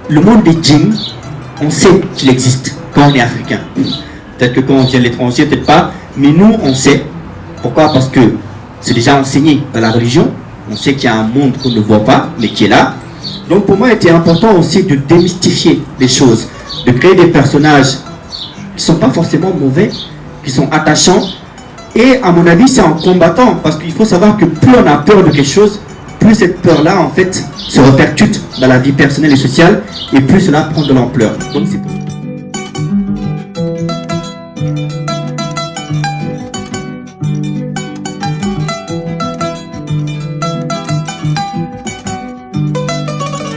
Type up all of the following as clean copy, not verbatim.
Le monde des djinns, on sait qu'il existe quand on est africain. Peut-être que quand on vient de l'étranger, peut-être pas, mais nous, on sait. Pourquoi? Parce que c'est déjà enseigné dans la religion. On sait qu'il y a un monde qu'on ne voit pas, mais qui est là. Donc pour moi, il était important aussi de démystifier les choses, de créer des personnages qui ne sont pas forcément mauvais, qui sont attachants. Et à mon avis, c'est en combattant, parce qu'il faut savoir que plus on a peur de quelque chose, plus cette peur-là, en fait, se répercute dans la vie personnelle et sociale, et plus cela prend de l'ampleur. Donc c'est pour ça.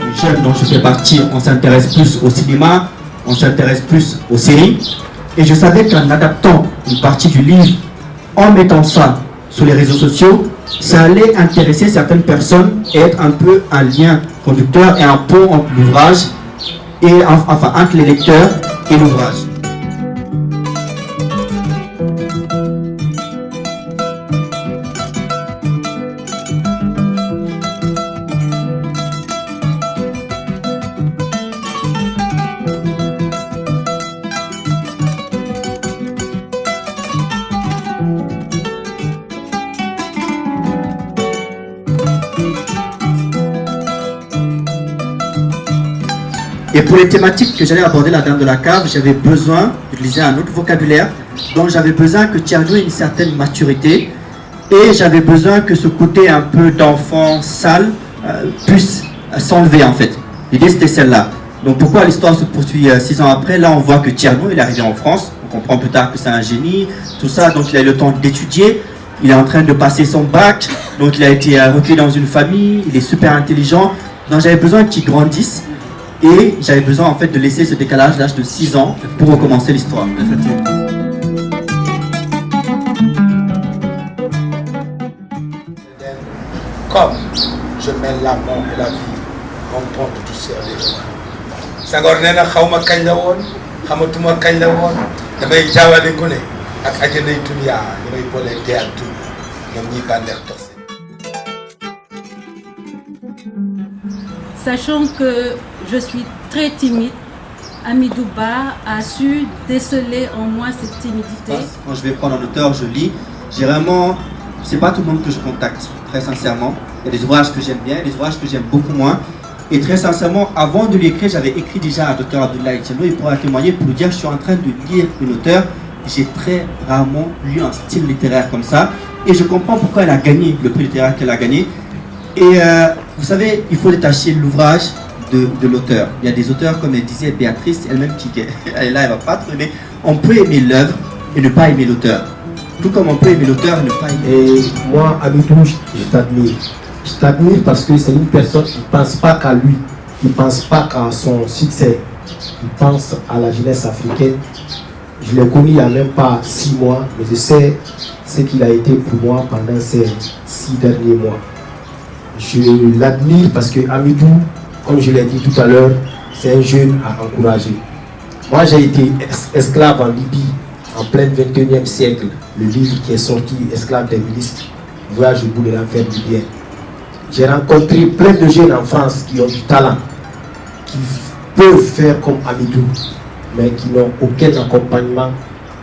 Les jeunes dont je fais partie, on s'intéresse plus au cinéma, on s'intéresse plus aux séries, et je savais qu'en adaptant une partie du livre, en mettant ça sur les réseaux sociaux, ça allait intéresser certaines personnes et être un peu un lien conducteur et un pont entre l'ouvrage et enfin entre les lecteurs et l'ouvrage. Et pour les thématiques que j'allais aborder, la Dame de la Cave, j'avais besoin d'utiliser un autre vocabulaire. Donc j'avais besoin que Thierno ait une certaine maturité. Et j'avais besoin que ce côté un peu d'enfant sale puisse s'enlever en fait. L'idée c'était celle-là. Donc pourquoi l'histoire se poursuit 6 ans après? Là on voit que Thierno il est arrivé en France. On comprend plus tard que c'est un génie, tout ça. Donc il a eu le temps d'étudier. Il est en train de passer son bac. Donc il a été recueilli dans une famille. Il est super intelligent. Donc j'avais besoin qu'il grandisse. Et j'avais besoin en fait de laisser ce décalage d'âge de 6 ans pour recommencer l'histoire. Comme je mets l'amour et la vie en pont de tout service. Senghor nee na xawma kañ la woon xamatuma kañ la woon damay jaawale gune ak ajanay dunya damay boole dee ak dund ñoom ñi bànneex tox. Sachant que je suis très timide, Hamidou Ba a su déceler en moi cette timidité. Quand je vais prendre un auteur, je lis. J'ai vraiment... C'est pas tout le monde que je contacte, très sincèrement. Il y a des ouvrages que j'aime bien, des ouvrages que j'aime beaucoup moins. Et très sincèrement, avant de l'écrire, j'avais écrit déjà à Dr Abdoulaye Diallo. Il pourra témoigner pour dire que je suis en train de lire une auteure. J'ai très rarement lu un style littéraire comme ça. Et je comprends pourquoi elle a gagné le prix littéraire qu'elle a gagné. Et vous savez, il faut détacher l'ouvrage de l'auteur. Il y a des auteurs, comme elle disait Béatrice, elle-même qui elle est là, elle va pas trop aimer. On peut aimer l'œuvre et ne pas aimer l'auteur. Tout comme on peut aimer l'auteur et ne pas aimer. Et moi, Hamidou, je t'admire. Je t'admire parce que c'est une personne qui ne pense pas qu'à lui, qui ne pense pas qu'à son succès. Il pense à la jeunesse africaine. Je l'ai connu il n'y a même pas 6 mois, mais je sais ce qu'il a été pour moi pendant ces 6 derniers mois. Je l'admire parce que Hamidou, comme je l'ai dit tout à l'heure, c'est un jeune à encourager. Moi, j'ai été esclave en Libye en plein 21e siècle. Le livre qui est sorti, Esclave des ministres, Voyage au bout de l'enfer libyen. J'ai rencontré plein de jeunes en France qui ont du talent, qui peuvent faire comme Hamidou, mais qui n'ont aucun accompagnement,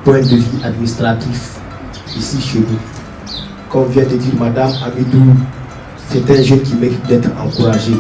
point de vue administratif, ici chez nous. Comme vient de dire Madame, Hamidou, c'est un jeune qui mérite d'être encouragé.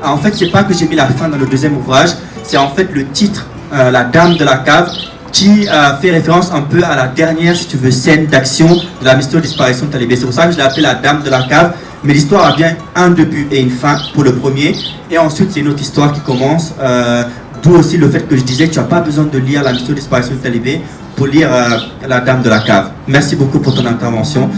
En fait, c'est pas que j'ai mis la fin dans le deuxième ouvrage, c'est en fait le titre, La Dame de la Cave, qui fait référence un peu à la dernière, si tu veux, scène d'action de la mystérieuse disparition de Talibé. C'est pour ça que je l'ai appelé La Dame de la Cave, mais l'histoire a bien un début et une fin pour le premier, et ensuite c'est une autre histoire qui commence, d'où aussi le fait que je disais que tu n'as pas besoin de lire la mystérieuse disparition de Talibé pour lire La Dame de la Cave. Merci beaucoup pour ton intervention.